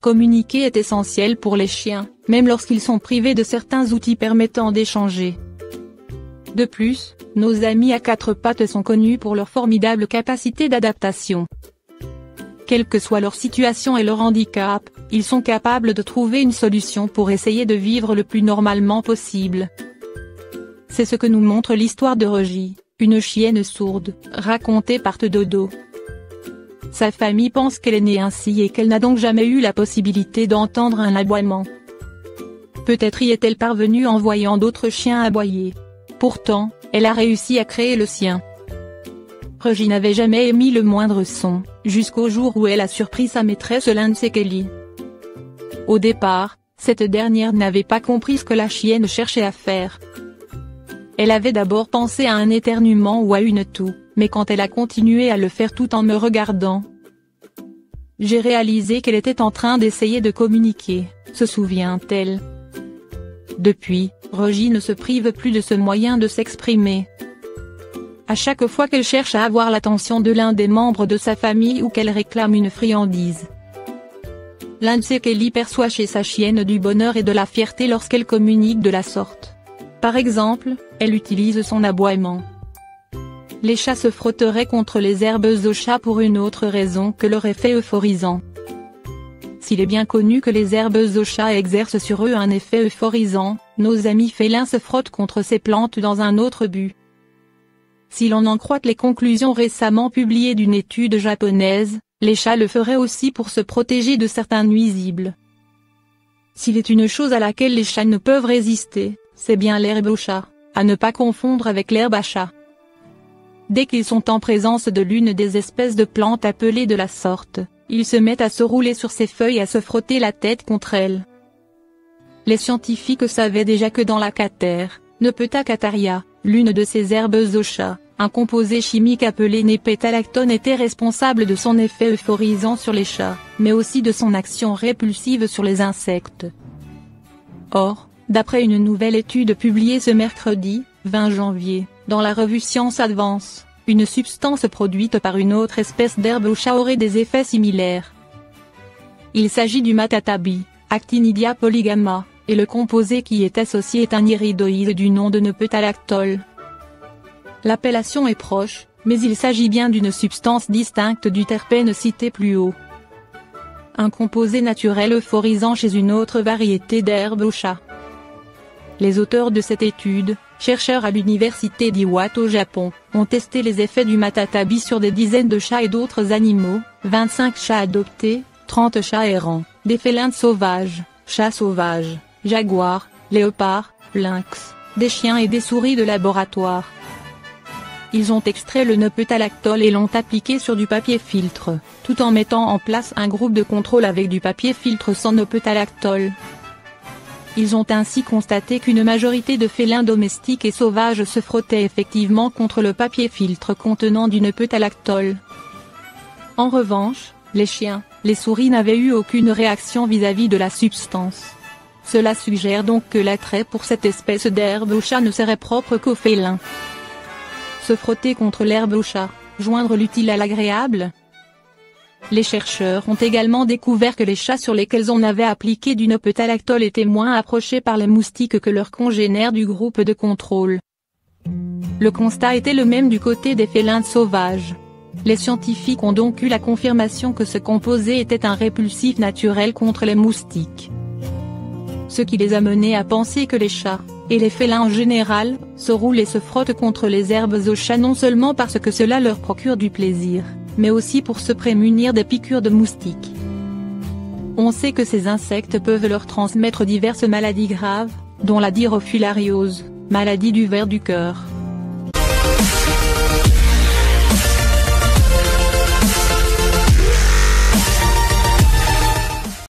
Communiquer est essentiel pour les chiens, même lorsqu'ils sont privés de certains outils permettant d'échanger. De plus, nos amis à quatre pattes sont connus pour leur formidable capacité d'adaptation. Quelle que soit leur situation et leur handicap, ils sont capables de trouver une solution pour essayer de vivre le plus normalement possible. C'est ce que nous montre l'histoire de Rogie, une chienne sourde, racontée par Dodo. Sa famille pense qu'elle est née ainsi et qu'elle n'a donc jamais eu la possibilité d'entendre un aboiement. Peut-être y est-elle parvenue en voyant d'autres chiens aboyer. Pourtant, elle a réussi à créer le sien. Rogie n'avait jamais émis le moindre son, jusqu'au jour où elle a surpris sa maîtresse Lindsay Kelly. Au départ, cette dernière n'avait pas compris ce que la chienne cherchait à faire. Elle avait d'abord pensé à un éternuement ou à une toux, mais quand elle a continué à le faire tout en me regardant, j'ai réalisé qu'elle était en train d'essayer de communiquer, se souvient-elle. Depuis, Rogie ne se prive plus de ce moyen de s'exprimer. À chaque fois qu'elle cherche à avoir l'attention de l'un des membres de sa famille ou qu'elle réclame une friandise, Lindsay Kelly perçoit chez sa chienne du bonheur et de la fierté lorsqu'elle communique de la sorte. Par exemple, elle utilise son aboiement. Les chats se frotteraient contre les herbes au chat pour une autre raison que leur effet euphorisant. S'il est bien connu que les herbes au chat exercent sur eux un effet euphorisant, nos amis félins se frottent contre ces plantes dans un autre but. Si l'on en croit les conclusions récemment publiées d'une étude japonaise, les chats le feraient aussi pour se protéger de certains nuisibles. S'il est une chose à laquelle les chats ne peuvent résister, c'est bien l'herbe au chat, à ne pas confondre avec l'herbe à chat. Dès qu'ils sont en présence de l'une des espèces de plantes appelées de la sorte, ils se mettent à se rouler sur ces feuilles et à se frotter la tête contre elles. Les scientifiques savaient déjà que dans la catère, Nepeta cataria, l'une de ces herbes au chat, un composé chimique appelé népétalactone était responsable de son effet euphorisant sur les chats, mais aussi de son action répulsive sur les insectes. Or, d'après une nouvelle étude publiée ce mercredi, 20 janvier, dans la revue Science Advance, une substance produite par une autre espèce d'herbe au chat aurait des effets similaires. Il s'agit du matatabi, Actinidia polygama, et le composé qui est associé est un iridoïde du nom de nepétalactol. L'appellation est proche, mais il s'agit bien d'une substance distincte du terpène cité plus haut. Un composé naturel euphorisant chez une autre variété d'herbe au chat. Les auteurs de cette étude, chercheurs à l'université d'Iwate au Japon, ont testé les effets du matatabi sur des dizaines de chats et d'autres animaux, 25 chats adoptés, 30 chats errants, des félins sauvages, chats sauvages, jaguars, léopards, lynx, des chiens et des souris de laboratoire. Ils ont extrait le nepétalactol et l'ont appliqué sur du papier filtre, tout en mettant en place un groupe de contrôle avec du papier filtre sans nepétalactol. Ils ont ainsi constaté qu'une majorité de félins domestiques et sauvages se frottaient effectivement contre le papier filtre contenant du nepétalactol. En revanche, les chiens, les souris n'avaient eu aucune réaction vis-à-vis de la substance. Cela suggère donc que l'attrait pour cette espèce d'herbe au chat ne serait propre qu'aux félins. Se frotter contre l'herbe au chat, joindre l'utile à l'agréable. Les chercheurs ont également découvert que les chats sur lesquels on avait appliqué du nepétalactol étaient moins approchés par les moustiques que leurs congénères du groupe de contrôle. Le constat était le même du côté des félins sauvages. Les scientifiques ont donc eu la confirmation que ce composé était un répulsif naturel contre les moustiques. Ce qui les a menés à penser que les chats, et les félins en général, se roulent et se frottent contre les herbes au chat non seulement parce que cela leur procure du plaisir, mais aussi pour se prémunir des piqûres de moustiques. On sait que ces insectes peuvent leur transmettre diverses maladies graves, dont la dirofilariose, maladie du ver du cœur.